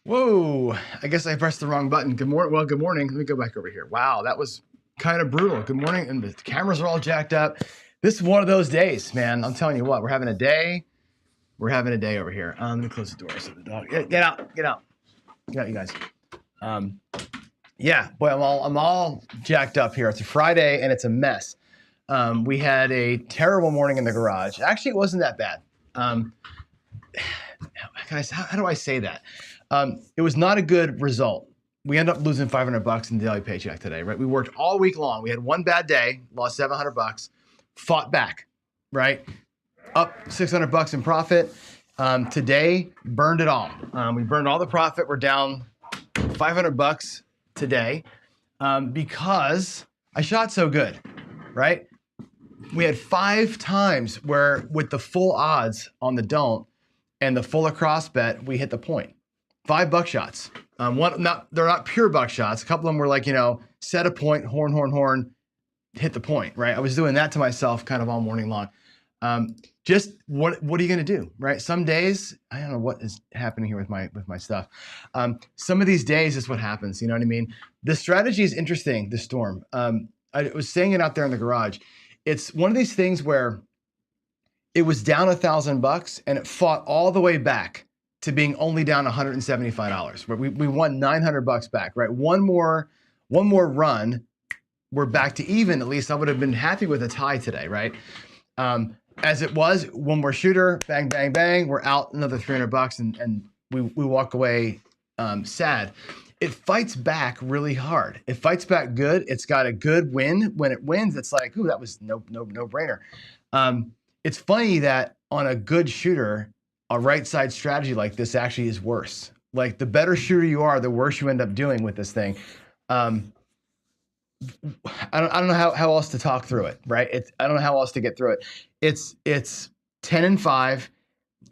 Whoa, I guess I pressed the wrong button. Good morning. Well, good morning. Let me go back over here. Wow, that was kind of brutal. Good morning. And the cameras are all jacked up. This is one of those days, man. I'm telling you what, we're having a day. We're having a day over here. Let me close the door so the dog, get out, get out, you guys. Yeah, boy, I'm all jacked up here. It's a Friday and it's a mess. We had a terrible morning in the garage. Actually, it wasn't that bad. How do I say that? It was not a good result. We ended up losing $500 in the daily paycheck today, right? We worked all week long. We had one bad day, lost $700, fought back, right? Up $600 in profit. Today, burned it all. We burned all the profit. We're down $500 today because I shot so good, right? We had 5 times where with the full odds on the don't and the full across bet, we hit the point. 5 buckshots. They're not pure buckshots. A couple of them were like, set a point, horn, hit the point, right? I was doing that to myself kind of all morning long. Just what are you going to do, right? Some days, I don't know what is happening here with my stuff. Some of these days is what happens. You know what I mean? The strategy is interesting. The storm. I was saying it out there in the garage. It's one of these things where it was down $1,000 and it fought all the way back to being only down $175. Where we won $900 back, right? One more run, we're back to even. At least I would have been happy with a tie today, right? As it was, one more shooter, bang, bang, bang, we're out another $300 and we walk away sad. It fights back really hard. It fights back good. It's got a good win. When it wins, it's like, ooh, that was no brainer. It's funny that on a good shooter, a right side strategy like this actually is worse. Like the better shooter you are, the worse you end up doing with this thing. I don't know how else to talk through it, right? I don't know how else to get through it. It's 10-5,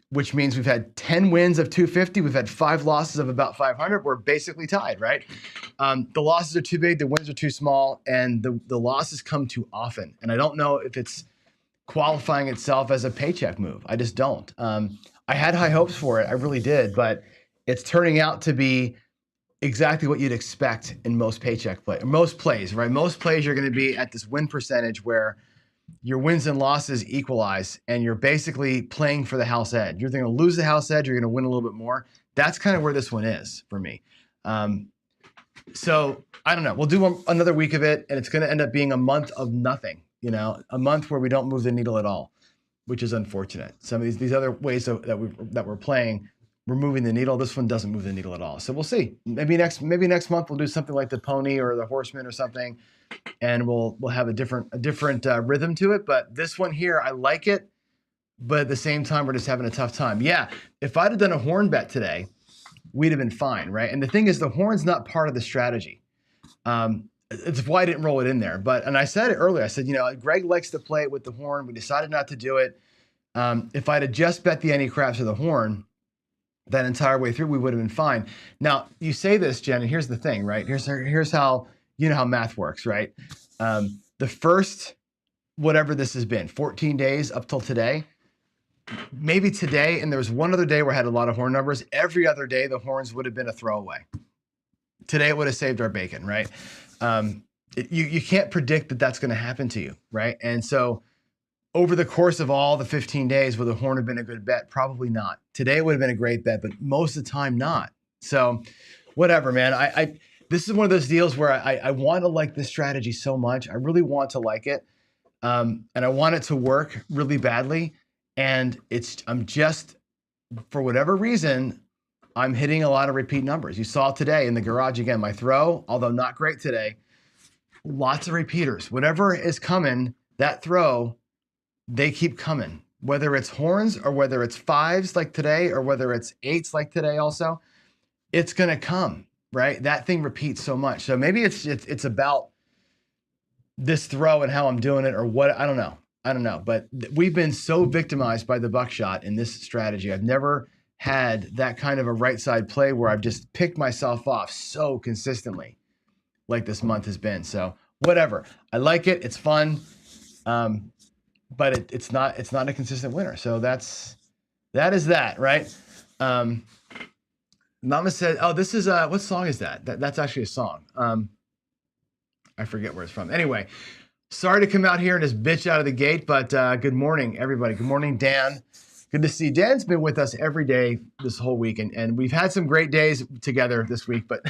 which means we've had 10 wins of 250. We've had 5 losses of about 500. We're basically tied, right? The losses are too big, the wins are too small, and the losses come too often. And I don't know if it's qualifying itself as a paycheck move. I just don't. I had high hopes for it. I really did, but it's turning out to be exactly what you'd expect in most paycheck play, most plays, right? Most plays, you're going to be at this win percentage where your wins and losses equalize, and you're basically playing for the house edge. You're going to lose the house edge, you're going to win a little bit more. That's kind of where this one is for me. So I don't know. We'll do another week of it, and it's going to end up being a month of nothing. A month where we don't move the needle at all, which is unfortunate. Some of these other ways that we're playing, we're moving the needle. This one doesn't move the needle at all. So we'll see. Maybe next month we'll do something like the pony or the horseman or something, and we'll have a different rhythm to it. But this one here, I like it, but at the same time, we're just having a tough time. Yeah, if I'd have done a horn bet today, we'd have been fine, right? And the thing is, the horn's not part of the strategy. It's why I didn't roll it in there. And I said it earlier. I said, Greg likes to play it with the horn. We decided not to do it. If I'd have just bet the any craps of the horn that entire way through, we would have been fine. Now, you say this, Jen, and here's the thing, right? Here's how, how math works, right? The first, whatever this has been, 14 days up till today, maybe today, and there was one other day where I had a lot of horn numbers. Every other day, the horns would have been a throwaway. Today, it would have saved our bacon, right? You can't predict that that's going to happen to you, right? And so over the course of all the 15 days, would the horn have been a good bet? Probably not. Today it would have been a great bet, but most of the time not. So whatever, man. This is one of those deals where I want to like this strategy so much. I really want to like it. And I want it to work really badly. And I'm just, for whatever reason, I'm hitting a lot of repeat numbers. You saw today in the garage again, my throw, although not great today, lots of repeaters. Whatever is coming, that throw, they keep coming. Whether it's horns or whether it's 5s like today or whether it's 8s like today also, it's going to come, right? That thing repeats so much. So maybe it's about this throw and how I'm doing it or what, I don't know. But we've been so victimized by the buckshot in this strategy. I've never had that kind of a right side play where I've just picked myself off so consistently like this month has been. So whatever. I like it. It's fun. But it's not a consistent winner. So that is that, right? Mama said, oh, this is, what song is that? That's actually a song. I forget where it's from. Anyway, sorry to come out here and just bitch out of the gate, but good morning, everybody. Good morning, Dan. Good to see. Dan's been with us every day this whole week, and we've had some great days together this week, but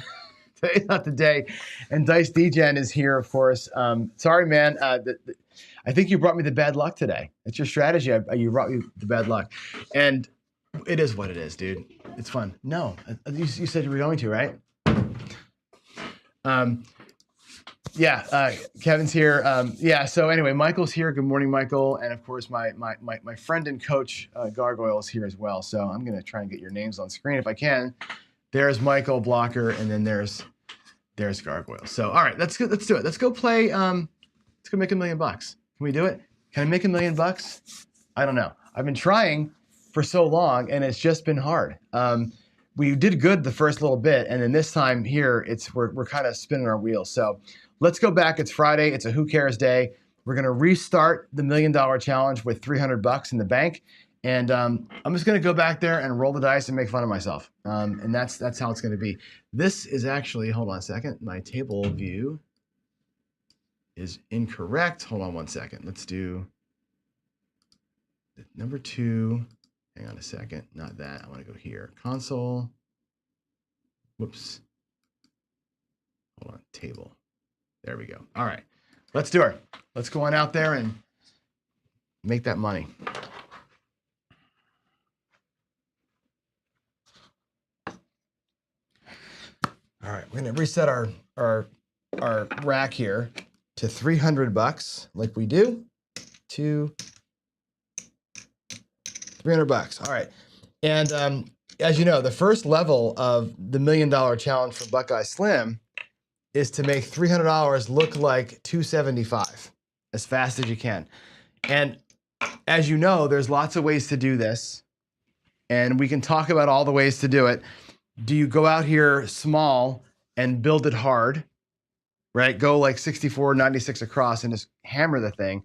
today's not the day. And Dice DGen is here, of course. Sorry, man. I think you brought me the bad luck today. It's your strategy. You brought me the bad luck. And it is what it is, dude. It's fun. No, you said you were going to, right? Yeah, Kevin's here. Yeah, so anyway, Michael's here. Good morning, Michael. And of course, my friend and coach, Gargoyle, is here as well. So I'm going to try and get your names on screen if I can. There's Michael Blocker, and then there's Gargoyle. So, all right, let's do it. Let's go play. Let's go make $1 million. Can we do it? Can I make $1 million? I don't know. I've been trying for so long, and it's just been hard. We did good the first little bit, and then this time here, we're kind of spinning our wheels. So let's go back. It's Friday. It's a Who Cares Day. We're going to restart the $1 million challenge with $300 in the bank. And I'm just going to go back there and roll the dice and make fun of myself. And that's how it's going to be. This is actually, hold on a second. My table view is incorrect. Hold on one second. Let's do number 2. Hang on a second. Not that. I want to go here. Console. Whoops. Hold on. Table. There we go. All right. Let's do it. Let's go on out there and make that money. All right, we're gonna reset our rack here to $300, like we do. To $300. All right, and as you know, the first level of the $1 million challenge for Buckeye Slim is to make $300 look like $275 as fast as you can. And as you know, there's lots of ways to do this, and we can talk about all the ways to do it. Do you go out here small and build it hard, right? Go like 64, 96 across and just hammer the thing.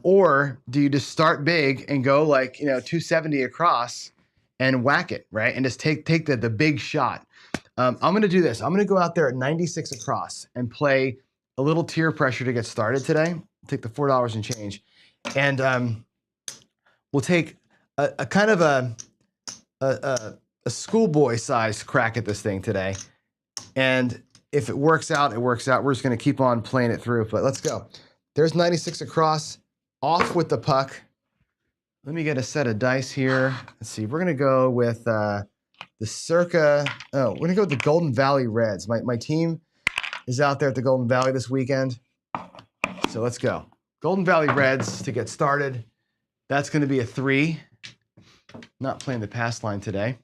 Or do you just start big and go like, 270 across and whack it, right? And just take the big shot. I'm going to do this. I'm going to go out there at 96 across and play a little tier pressure to get started today. Take the $4 and change. And we'll take a kind of a schoolboy size crack at this thing today. And if it works out, it works out. We're just going to keep on playing it through, but let's go. There's 96 across, off with the puck. Let me get a set of dice here. Let's see. We're going to go with the Circa. Oh, we're going to go with the Golden Valley Reds. My team is out there at the Golden Valley this weekend. So let's go. Golden Valley Reds to get started. That's going to be a 3. Not playing the pass line today.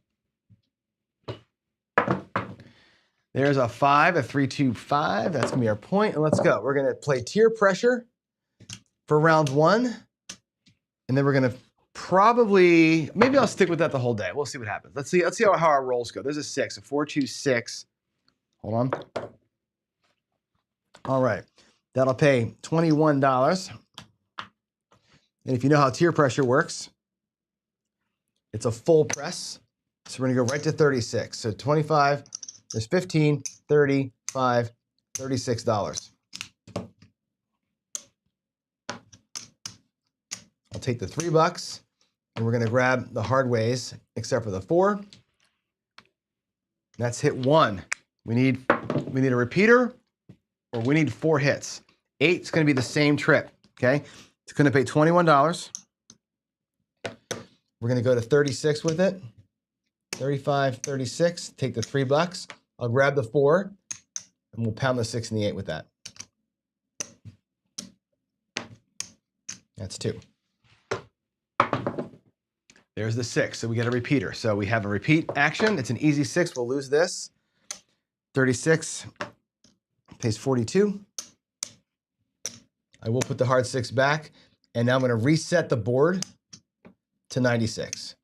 There's a 5, a 3, 2, 5. That's gonna be our point, and let's go. We're gonna play tier pressure for round 1, and then we're gonna probably, maybe I'll stick with that the whole day. We'll see what happens. Let's see how our rolls go. There's a 6, a 4, 2, 6. Hold on. All right, that'll pay $21. And if you know how tier pressure works, it's a full press. So we're gonna go right to 36. So 25. There's 15, 30, 5, $36. I'll take the $3, and we're going to grab the hard ways, except for the 4. That's hit 1. We need a repeater, or we need 4 hits. 8 is going to be the same trip. Okay, it's going to pay $21. We're going to go to 36 with it. 35, 36. Take the $3. I'll grab the 4, and we'll pound the 6 and the 8 with that. That's 2. There's the 6, so we get a repeater. So we have a repeat action. It's an easy 6. We'll lose this. 36 pays 42. I will put the hard 6 back, and now I'm going to reset the board to 96.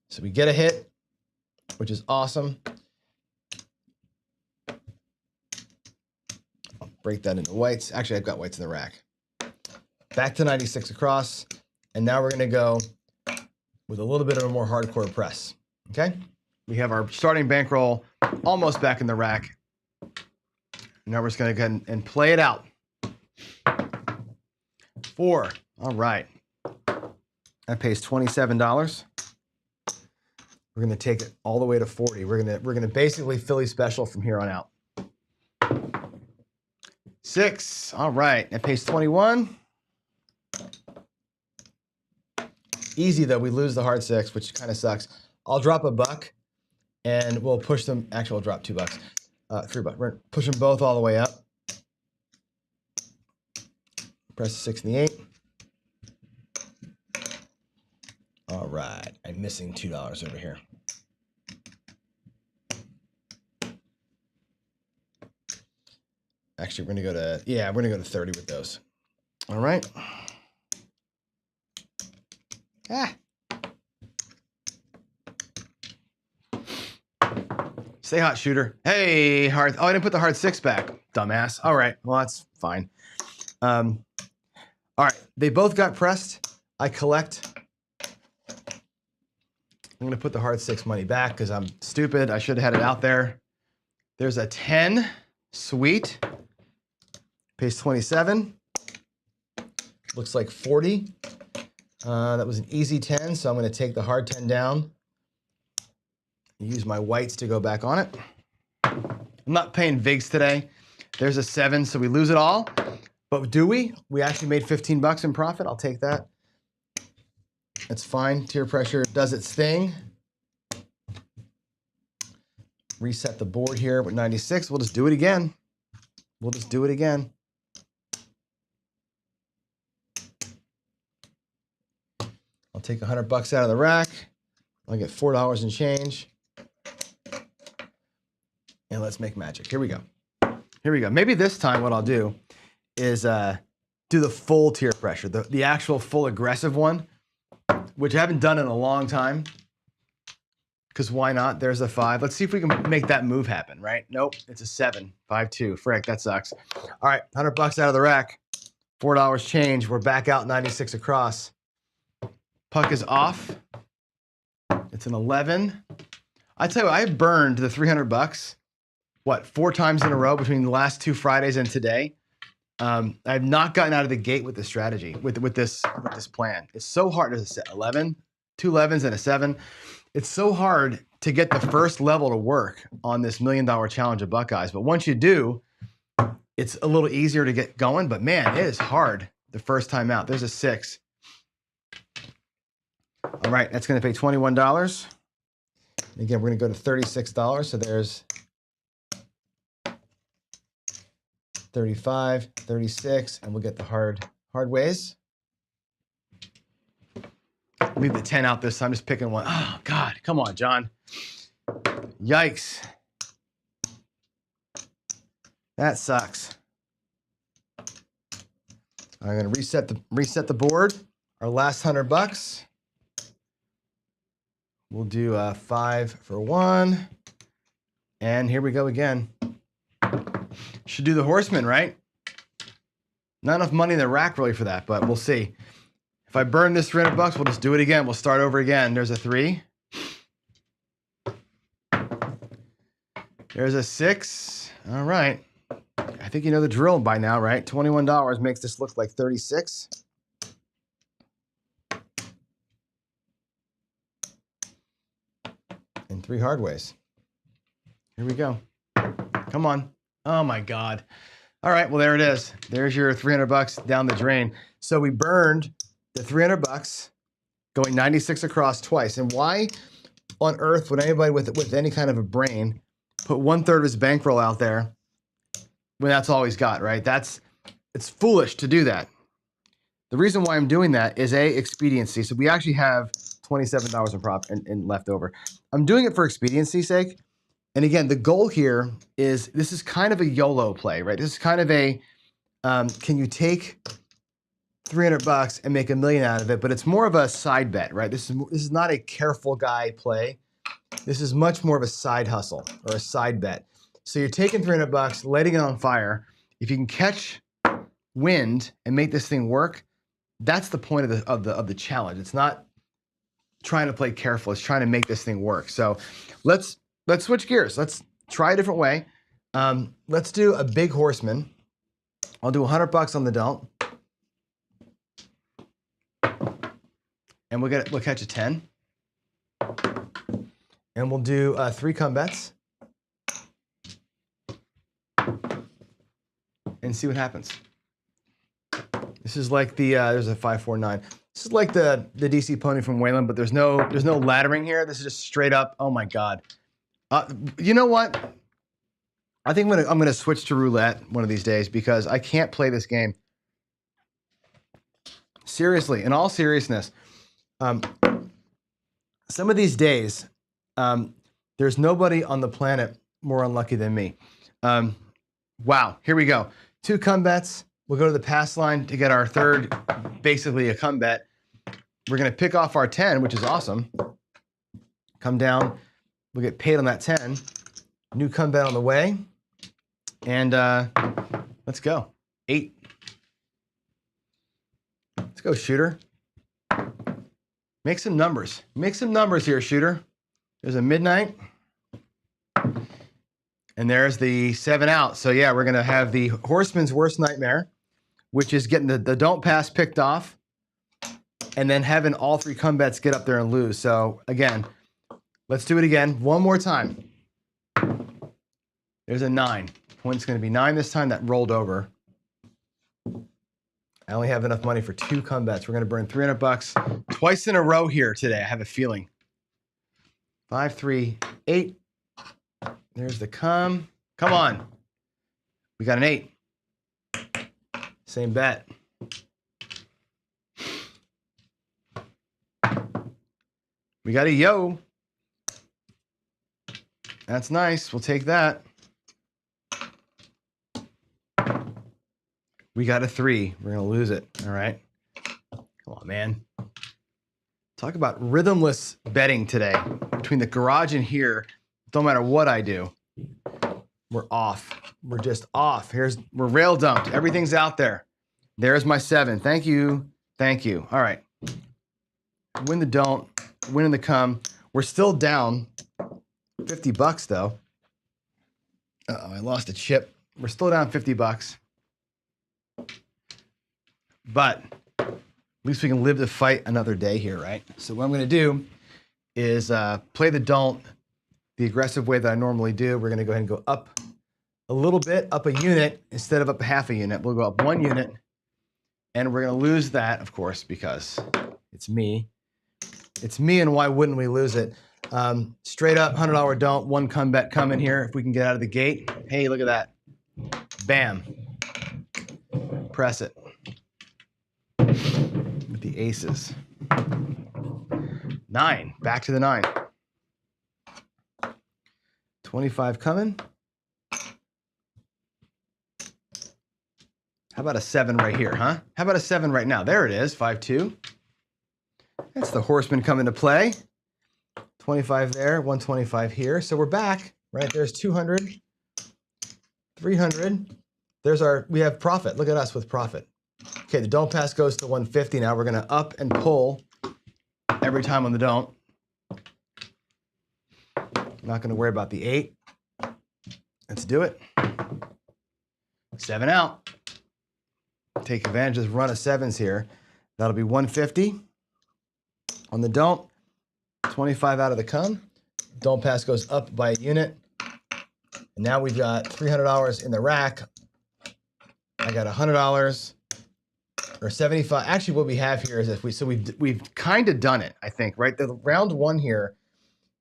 So we get a hit, which is awesome. I'll break that into whites. Actually, I've got whites in the rack. Back to 96 across, and now we're going to go with a little bit of a more hardcore press. Okay? We have our starting bankroll almost back in the rack. Now we're just going to go ahead and play it out. 4. All right. That pays $27. We're going to take it all the way to 40. We're going to basically Philly special from here on out. 6. All right. That pays 21. Easy though. We lose the hard 6, which kind of sucks. I'll drop a buck, and we'll push them. Actually, I'll drop $2. $3. We're gonna push them both all the way up. Press the 6 and the 8. All right. I'm missing $2 over here. Actually, we're gonna go to we're gonna go to 30 with those. All right. Stay hot, shooter. Hey, hard. Oh, I didn't put the hard 6 back, dumbass. All right. Well, that's fine. All right. They both got pressed. I collect. I'm gonna put the hard 6 money back because I'm stupid. I should have had it out there. There's a 10. Sweet. Pays 27. Looks like 40. That was an easy 10, so I'm going to take the hard 10 down. Use my whites to go back on it. I'm not paying VIGs today. There's a 7, so we lose it all. But do we? We actually made $15 in profit. I'll take that. That's fine. Tier pressure does its thing. Reset the board here with 96. We'll just do it again. We'll just do it again. I'll take $100 out of the rack. I'll get $4 and change. And let's make magic. Here we go. Here we go. Maybe this time what I'll do is do the full tier pressure, the actual full aggressive one, which I haven't done in a long time. Because why not? There's a 5. Let's see if we can make that move happen, right? Nope, it's a 7. 5-2. Frick, that sucks. All right, $100 out of the rack. $4 change. We're back out 96 across. Puck is off. It's an 11. I tell you what, I burned the $300, what, 4 times in a row between the last 2 Fridays and today. I've not gotten out of the gate with this strategy, with this plan. It's so hard to set 11, 2 11s and a 7. It's so hard to get the first level to work on this $1 million challenge of Buckeyes. But once you do, it's a little easier to get going. But man, it is hard the first time out. There's a 6. All right, that's going to pay $21. And again, we're going to go to $36. So there's 35, 36, and we'll get the hard ways. Leave the 10 out this time. Just picking one. Oh, God. Come on, John. Yikes. That sucks. I'm going to reset the board. Our last $100. We'll do 5 for 1. And here we go again. Should do the horseman, right? Not enough money in the rack really for that, but we'll see. If I burn this $300, we'll just do it again. We'll start over again. There's a 3. There's a 6. All right. I think you know the drill by now, right? $21 makes this look like 36. And 3 hard ways. Here we go. Come on. Oh my God. All right, well, there it is. There's your $300 down the drain. So we burned the $300 going 96 across twice. And why on earth would anybody with any kind of a brain put 1/3 of his bankroll out there when that's all he's got, right? It's foolish to do that. The reason why I'm doing that is expediency. So we actually have $27 in profit and left over. I'm doing it for expediency's sake. And again, the goal here is this is kind of a YOLO play, right? This is kind of a, can you take $300 and make $1 million out of it? But it's more of a side bet, right? This is not a careful guy play. This is much more of a side hustle or a side bet. So you're taking $300, letting it on fire. If you can catch wind and make this thing work, that's the point of the challenge. It's not trying to play careful. It's trying to make this thing work. So let's switch gears. Let's try a different way. Let's do a big horseman. I'll do $100 on the don't. And we'll catch a 10. And we'll do 3 come bets. And see what happens. This is like the there's a 549. This is like the DC pony from Wayland, but there's no laddering here. This is just straight up. Oh my God. You know what? I think I'm gonna switch to roulette one of these days because I can't play this game. Seriously, in all seriousness, some of these days, there's nobody on the planet more unlucky than me. Wow, here we go. 2 come bets. We'll go to the pass line to get our third, basically a come bet. We're gonna pick off our 10, which is awesome. Come down, we'll get paid on that 10. New come bet on the way. And let's go. 8. Let's go, shooter. Make some numbers. Make some numbers here, shooter. There's a midnight. And there's the 7 out. So yeah, we're gonna have the horseman's worst nightmare, which is getting the don't pass picked off and then having all 3 come bets get up there and lose. So again, let's do it again. One more time. There's a 9. Point's gonna be 9 this time. That rolled over. I only have enough money for 2 come bets. We're gonna burn $300 twice in a row here today. I have a feeling. 5, 3, 8. There's the come. Come on. We got an 8. Same bet. We got a yo. That's nice. We'll take that. We got a 3. We're going to lose it. All right. Come on, man. Talk about rhythmless betting today. Between the garage and here, don't matter what I do, we're off. We're just off. We're rail dumped. Everything's out there. There's my 7. Thank you. Thank you. All right. Win the don't, win in the come. We're still down $50 though. Uh-oh, I lost a chip. We're still down $50. But at least we can live to fight another day here, right? So what I'm going to do is play the don't the aggressive way that I normally do. We're going to go ahead and go up a little bit, up a unit instead of up half a unit. We'll go up 1 unit, and we're going to lose that, of course, because it's me. It's me, and why wouldn't we lose it? Straight up $100 don't, 1 come bet coming here. If we can get out of the gate. Hey, look at that. Bam. Press it. With the aces. 9. Back to the 9. 25 coming. How about a 7 right here, huh? How about a 7 right now? There it is, 5-2. That's the horseman coming to play. 25 there, 125 here. So we're back, right? There's 200, 300. We have profit. Look at us with profit. Okay, the don't pass goes to 150. Now we're gonna up and pull every time on the don't. Not gonna worry about the 8. Let's do it. 7 out. Take advantage of this run of 7s here. That'll be 150 on the don't. 25 out of the come. Don't pass goes up by a unit. And now we've got $300 in the rack. I got $100 or 75. Actually, what we have here is we've kind of done it, I think, right? The round 1 here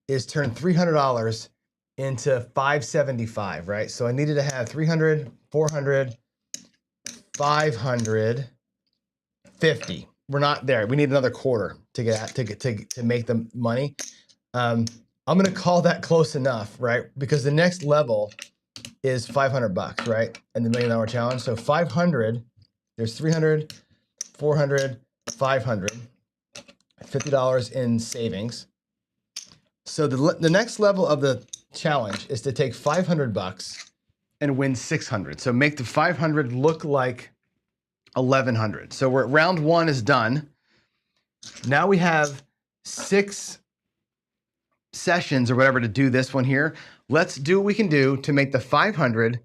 is turned $300 into 575, right? So I needed to have 300, 400, 500, 50. We're not there. We need another quarter to make the money. I'm gonna call that close enough, right? Because the next level is $500, right? And the $1 million challenge. So 500. There's 300, 400, 500, $50 in savings. So the next level of the challenge is to take $500 and win 600. So make the 500 look like 1,100. So we're at round 1 is done. Now we have 6 sessions or whatever to do this one here. Let's do what we can do to make the 500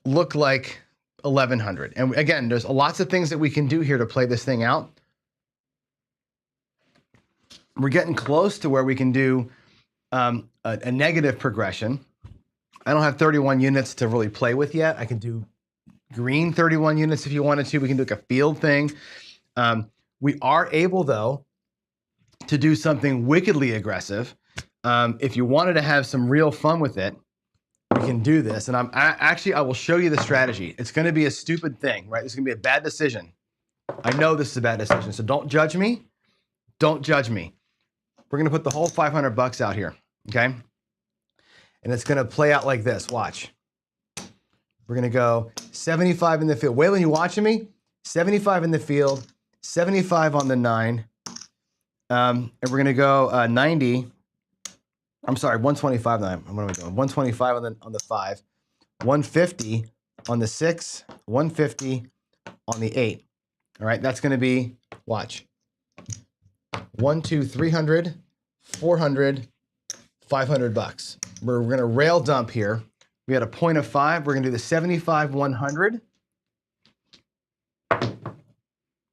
look like 1100. And again, there's lots of things that we can do here to play this thing out. We're getting close to where we can do a negative progression. I don't have 31 units to really play with yet. I can do green 31 units if you wanted to. We can do like a field thing. We are able, though, to do something wickedly aggressive. If you wanted to have some real fun with it, we can do this. And I will show you the strategy. It's going to be a stupid thing, right? It's going to be a bad decision. I know this is a bad decision, so don't judge me. Don't judge me. We're going to put the whole 500 bucks out here, okay? And it's going to play out like this. Watch. We're going to go 75 in the field. Waylon, you watching me? 75 in the field, 75 on the 9. And we're going to go 90. I'm sorry, 125. What am I doing? 125 on the 5, 150 on the 6, 150 on the 8. All right, that's going to be, watch, 1, 2, 300, 400, 500 bucks. We're going to rail dump here. We had a point of 5. We're going to do the 75, 100.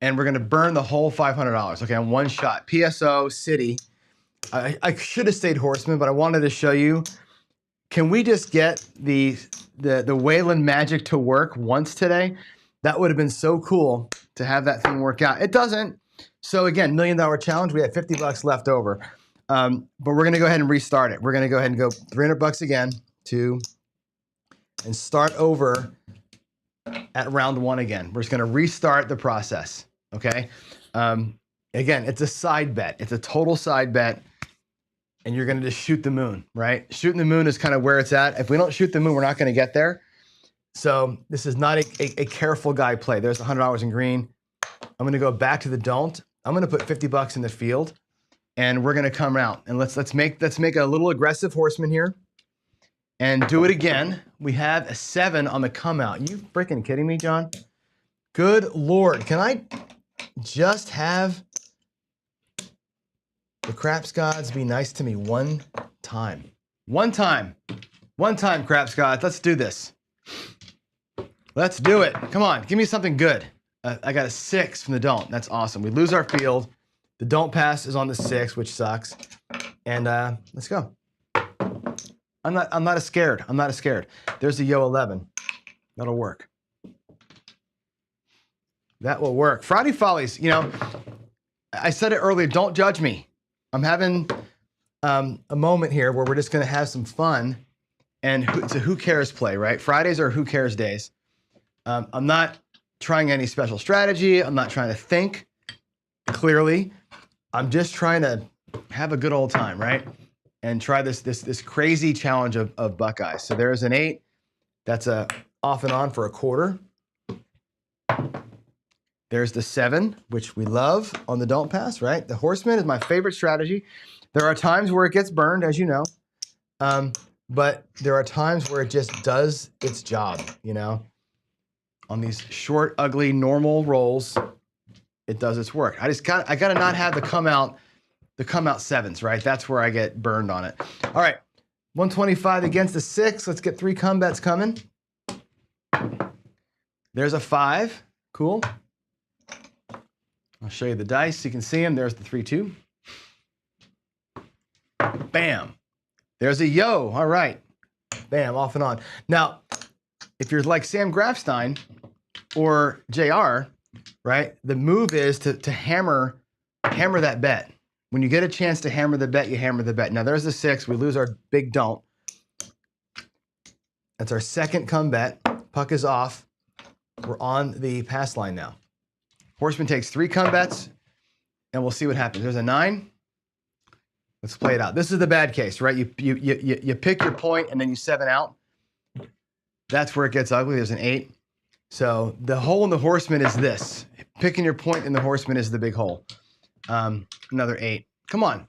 And we're going to burn the whole $500, okay, on one shot. PSO, City. I should have stayed Horseman, but I wanted to show you. Can we just get the Waylon magic to work once today? That would have been so cool to have that thing work out. It doesn't. So again, $1 million challenge. We had 50 bucks left over. But we're going to go ahead and restart it. We're going to go ahead and go 300 bucks again, 2, and start over at round 1 again. We're just going to restart the process, okay? Again, it's a side bet. It's a total side bet, and you're going to just shoot the moon, right? Shooting the moon is kind of where it's at. If we don't shoot the moon, we're not going to get there. So this is not a careful guy play. There's $100 in green. I'm going to go back to the don't. I'm going to put 50 bucks in the field, and we're going to come out. And let's make a little aggressive Horseman here and do it again. We have a 7 on the come out. You freaking kidding me, John? Good Lord. Can I just have the craps gods be nice to me one time? One time, craps gods. Let's do this. Let's do it. Come on, give me something good. I got a 6 from the don't. That's awesome. We lose our field. The don't pass is on the 6, which sucks. And let's go. I'm not as scared. I'm not as scared. There's the Yo 11. That'll work. That will work. Friday Follies, you know, I said it earlier, don't judge me. I'm having a moment here where we're just going to have some fun, and it's a who cares play, right? Fridays are who cares days. I'm not trying any special strategy. I'm not trying to think clearly. I'm just trying to have a good old time, right? And try this crazy challenge of Buckeyes. So there's an 8. That's a off and on for a quarter. There's the 7, which we love on the don't pass, right? The Horseman is my favorite strategy. There are times where it gets burned, as you know, but there are times where it just does its job, you know? On these short, ugly, normal rolls, it does its work. I gotta not have the come out 7s, right? That's where I get burned on it. All right, 125 against the 6. Let's get 3 combats coming. There's a 5. Cool. I'll show you the dice so you can see them. There's the 3-2. Bam. There's a yo. All right. Bam, off and on. Now, if you're like Sam Grafstein or JR, right, the move is to hammer that bet. When you get a chance to hammer the bet, you hammer the bet. Now, there's the 6. We lose our big don't. That's our second come bet. Puck is off. We're on the pass line now. Horseman takes 3 come bets, and we'll see what happens. There's a 9. Let's play it out. This is the bad case, right? You pick your point, and then you 7 out. That's where it gets ugly. There's an 8. So the hole in the Horseman is this. Picking your point in the Horseman is the big hole. Another 8. Come on.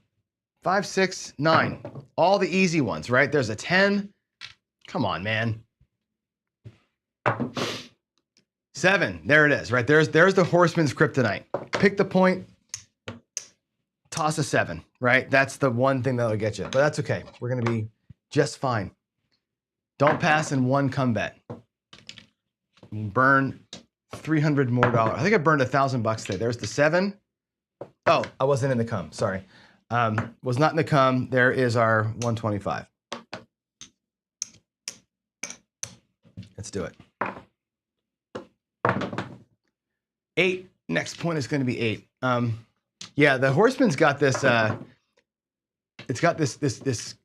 5, 6, 9. All the easy ones, right? There's a 10. Come on, man. 7. There it is, right? There's the Horseman's kryptonite. Pick the point. toss a 7, right? That's the one thing that'll get you, but that's okay. We're going to be just fine. Don't pass in one come bet. Burn $300 more. I think I burned $1,000 today. There's the 7. Oh, I wasn't in the come. Sorry. Was not in the come. There is our 125. Let's do it. 8. Next point is going to be 8. Yeah, the Horseman's got this. It's got this.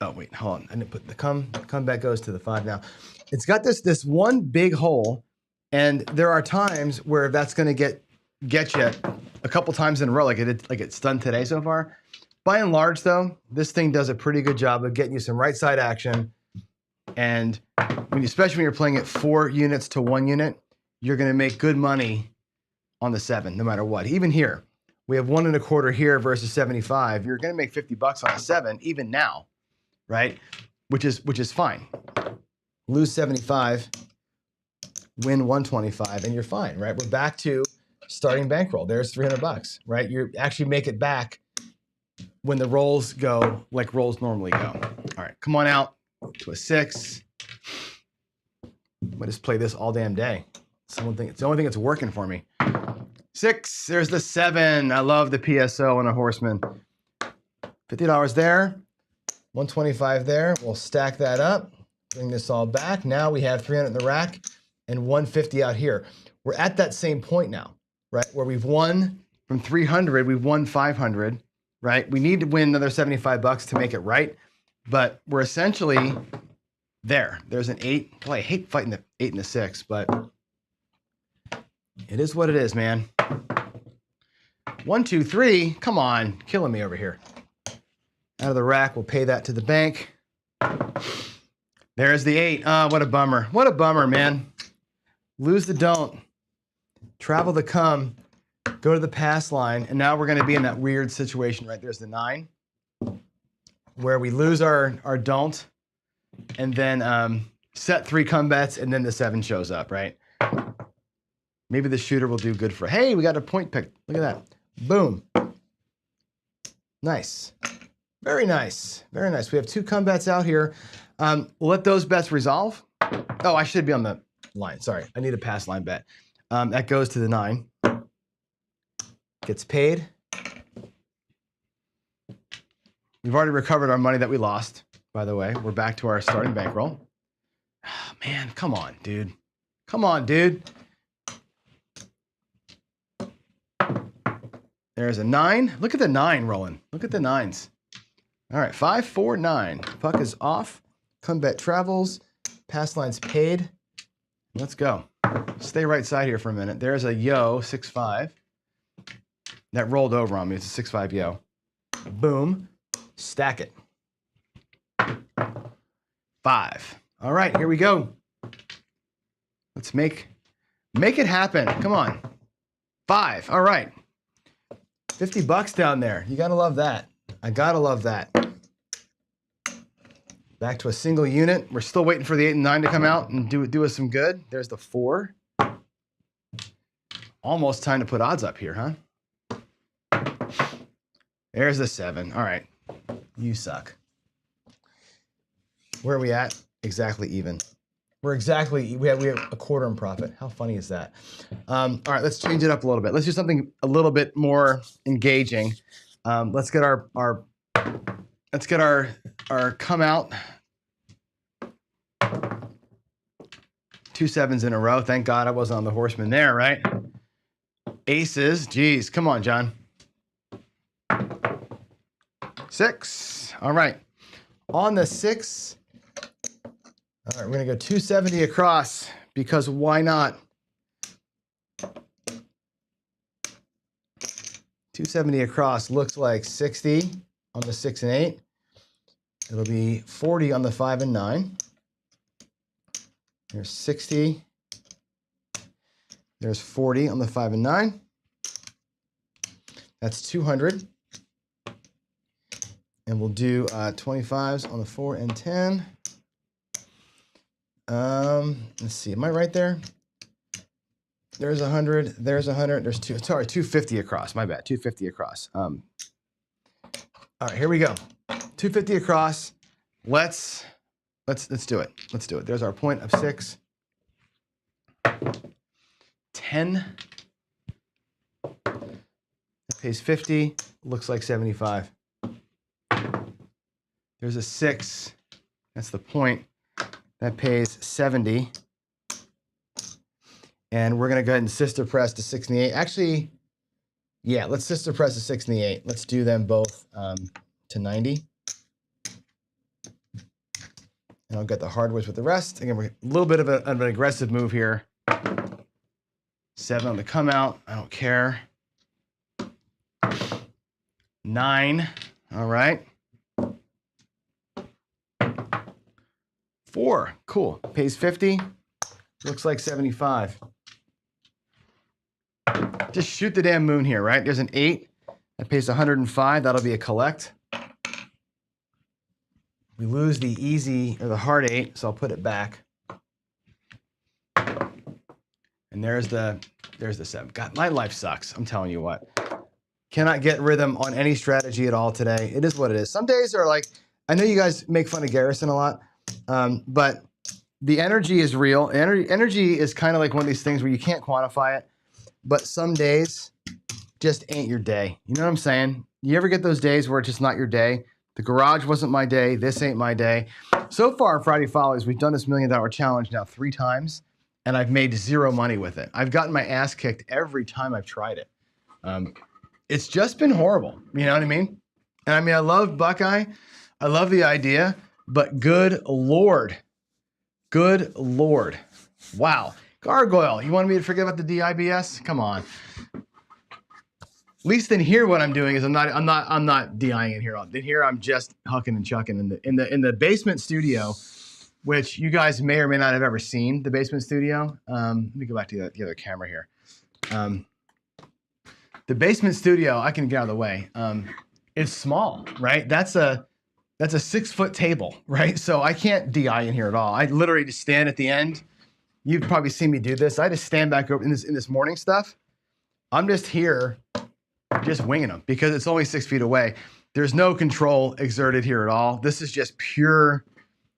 Oh wait, hold on. I didn't put the come bet goes to the 5 now. It's got this one big hole, and there are times where that's going to get you a couple times in a row, like it's done today so far. By and large, though, this thing does a pretty good job of getting you some right side action, and especially when you're playing at 4 units to 1 unit, you're going to make good money on the 7, no matter what. Even here, we have 1 1/4 here versus 75. You're going to make $50 on a 7, even now, right? Which is fine. Lose 75, win 125, and you're fine, right? We're back to starting bankroll. There's $300, right? You actually make it back when the rolls go like rolls normally go. All right, come on out to a 6. I'm gonna just play this all damn day. Someone think it's the only thing that's working for me. 6. There's the 7. I love the PSO on a Horseman. $50 there. 125 there. We'll stack that up. Bring this all back. Now we have 300 in the rack and 150 out here. We're at that same point now, right? Where we've won from 300, we've won 500, right? We need to win another $75 to make it right, but we're essentially there. There's an 8. Boy, I hate fighting the 8 and the 6, but it is what it is, man. 1, 2, 3. Come on, killing me over here. Out of the rack, we'll pay that to the bank. There's the 8. What a bummer. What a bummer, man. Lose the don't. Travel the come. Go to the pass line. And now we're going to be in that weird situation, right? There's the 9. Where we lose our don't. And then set 3 come bets. And then the 7 shows up, right? Maybe the shooter will do good for. Hey, we got a point pick. Look at that. Boom. Nice. Very nice. Very nice. We have 2 come bets out here. We'll let those bets resolve. Oh, I should be on the line. Sorry. I need a pass line bet. That goes to the 9. Gets paid. We've already recovered our money that we lost, by the way. We're back to our starting bankroll. Oh, man, come on, dude. Come on, dude. There's a 9. Look at the 9 rolling. Look at the 9s. All right, 5, 4, 9. Puck is off. Come bet travels. Pass line's paid. Let's go. Stay right side here for a minute. There's a yo, 6-5. That rolled over on me. It's a 6-5 yo. Boom. Stack it. 5. All right, here we go. Let's make it happen. Come on. 5. All right. $50 down there. You gotta love that. I gotta love that. Back to a single unit. We're still waiting for the 8 and 9 to come out and do us some good. There's the 4. Almost time to put odds up here, huh? There's the 7. All right. You suck. Where are we at? Exactly even. We have a quarter in profit. How funny is that? All right, let's change it up a little bit. Let's do something a little bit more engaging. Let's get our come out. 2 7s in a row. Thank God I wasn't on the Horseman there, right? Aces. Geez, come on, John. 6. All right. On the 6. All right, we're going to go 270 across because why not? 270 across looks like 60 on the 6 and 8. It'll be 40 on the 5 and 9. There's 60. There's 40 on the 5 and 9. That's 200. And we'll do 25s on the 4 and 10. Let's see. Am I right there? There's 100. There's 100. There's 250 across. My bad. 250 across. All right, here we go. 250 across. Let's do it. Let's do it. There's our point of 6. 10. That pays 50. Looks like 75. There's a 6. That's the point. That pays 70. And we're going to go ahead and sister press to 6 and the 8. Actually, yeah, let's sister press to 6 and the 8. Let's do them both to 90. And I'll get the hardwoods with the rest. Again, we're a little bit of an aggressive move here. 7 on the come out. I don't care. 9. All right. 4. Cool. Pays 50. Looks like 75. Just shoot the damn moon here, right? There's an 8. That pays 105. That'll be a collect. We lose the easy or the hard 8, so I'll put it back. And there's the 7. God, my life sucks. I'm telling you what. Cannot get rhythm on any strategy at all today. It is what it is. Some days are like, I know you guys make fun of Garrison a lot, but the energy is real. Energy is kind of like one of these things where you can't quantify it, but some days just ain't your day. You know what I'm saying? You ever get those days where it's just not your day? The garage wasn't my day. This ain't my day. So far on Friday Follies, we've done this $1 million challenge now 3 times, and I've made 0 money with it. I've gotten my ass kicked every time I've tried it. It's just been horrible. You know what I mean? And I mean, I love Buckeye. I love the idea, but good Lord. Good Lord. Wow. Gargoyle, you wanted me to forget about the DIBS? Come on. At least in here, what I'm doing is I'm not DIing in here. In here, I'm just hucking and chucking in the basement studio, which you guys may or may not have ever seen. The basement studio. Let me go back to the other camera here. The basement studio, I can get out of the way. It's small, right? That's a 6-foot table, right? So I can't DI in here at all. I literally just stand at the end. You've probably seen me do this. I just stand back over in this morning stuff. I'm just here, just winging them because it's only 6 feet away. There's no control exerted here at all. This is just pure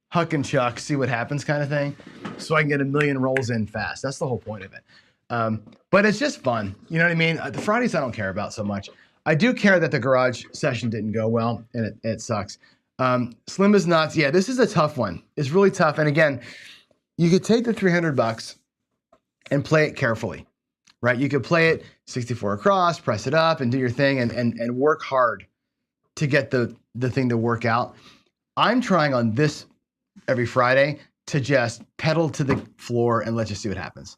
huck and chuck, see what happens kind of thing. So I can get 1 million rolls in fast. That's the whole point of it. But it's just fun. You know what I mean? The Fridays I don't care about so much. I do care that the garage session didn't go well, and it sucks. Slim as Nuts. Yeah, this is a tough one. It's really tough. And again, you could take the $300 and play it carefully, right? You could play it 64 across, press it up, and do your thing, and work hard to get the thing to work out. I'm trying on this every Friday to just pedal to the floor and let's just see what happens.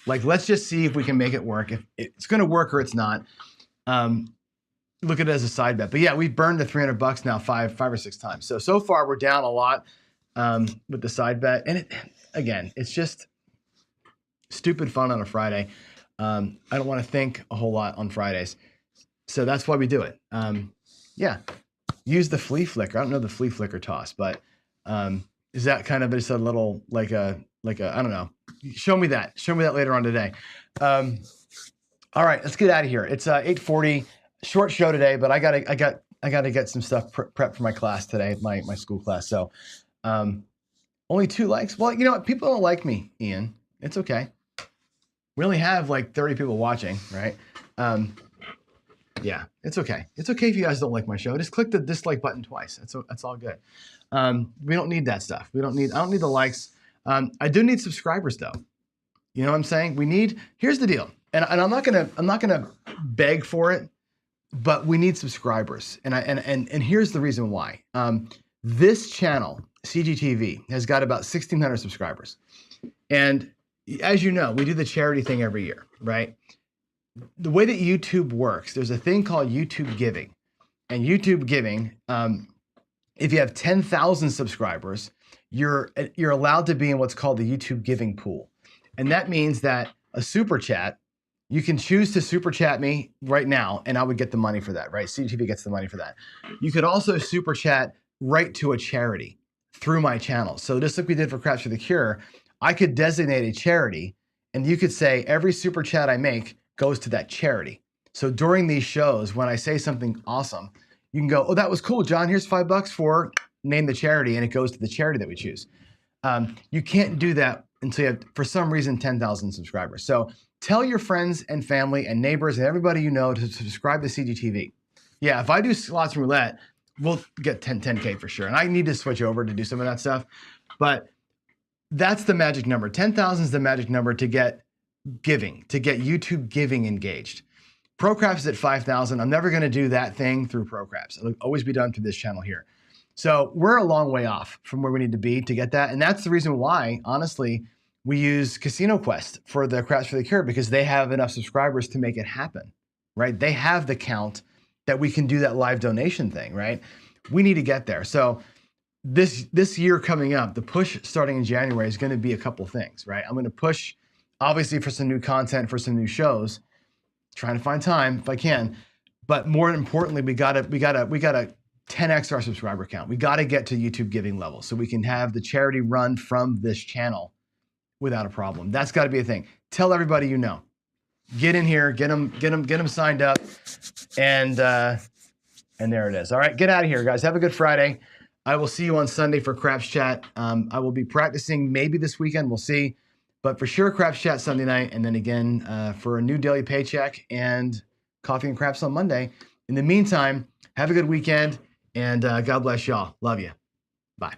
Like, let's just see if we can make it work. If it's going to work or it's not. Look at it as a side bet. But yeah, we've burned the $300 now five or 6 times. So far we're down a lot with the side bet. And again, it's just stupid fun on a Friday. I don't want to think a whole lot on Fridays. So that's why we do it. Yeah, use the flea flicker. I don't know the flea flicker toss, but is that kind of just a little like a I don't know. Show me that later on today. All right, let's get out of here. It's 8:40. Short show today, but I gotta get some stuff prepped for my class today, my school class. So only 2 likes. Well, you know what? People don't like me, Ian. It's okay. We only have like 30 people watching, right? Yeah, it's okay. It's okay if you guys don't like my show. Just click the dislike button twice. That's all good. We don't need that stuff. I don't need the likes. I do need subscribers though. You know what I'm saying? Here's the deal. And I'm not gonna beg for it, but we need subscribers. And here's the reason why. This channel, CGTV, has got about 1,600 subscribers. And as you know, we do the charity thing every year, right? The way that YouTube works, there's a thing called YouTube Giving. And YouTube Giving, if you have 10,000 subscribers, you're allowed to be in what's called the YouTube Giving pool. And that means that a super chat, you can choose to super chat me right now, and I would get the money for that, right? CGTV gets the money for that. You could also super chat right to a charity through my channel. So just like we did for Craps for the Cure, I could designate a charity, and you could say every super chat I make goes to that charity. So during these shows, when I say something awesome, You can go, oh, that was cool, John. Here's $5 for name the charity, and it goes to the charity that we choose. You can't do that until you have, for some reason, 10,000 subscribers. So tell your friends and family and neighbors and everybody you know to subscribe to CGTV. Yeah, if I do slots and roulette, we'll get 10K for sure. And I need to switch over to do some of that stuff. But that's the magic number. 10,000 is the magic number to get giving, to get YouTube giving engaged. ProCraps is at 5,000. I'm never going to do that thing through ProCraps. It'll always be done through this channel here. So we're a long way off from where we need to be to get that. And that's the reason why, honestly, we use Casino Quest for the Craps for the Cure, because they have enough subscribers to make it happen, right? They have the count that we can do that live donation thing, right? We need to get there. So this year coming up, the push starting in January is going to be a couple things, right? I'm going to push, obviously, for some new content, for some new shows, trying to find time if I can. But more importantly, we gotta 10x our subscriber count. We got to get to YouTube giving level so we can have the charity run from this channel without a problem. That's got to be a thing. Tell everybody you know. Get in here, get them signed up, and there it is. All right, get out of here, guys. Have a good Friday. I will see you on Sunday for Craps Chat. I will be practicing maybe this weekend. We'll see. But for sure, Craps Chat Sunday night, and then again for a new daily paycheck and coffee and craps on Monday. In the meantime, have a good weekend. And God bless y'all. Love you. Bye.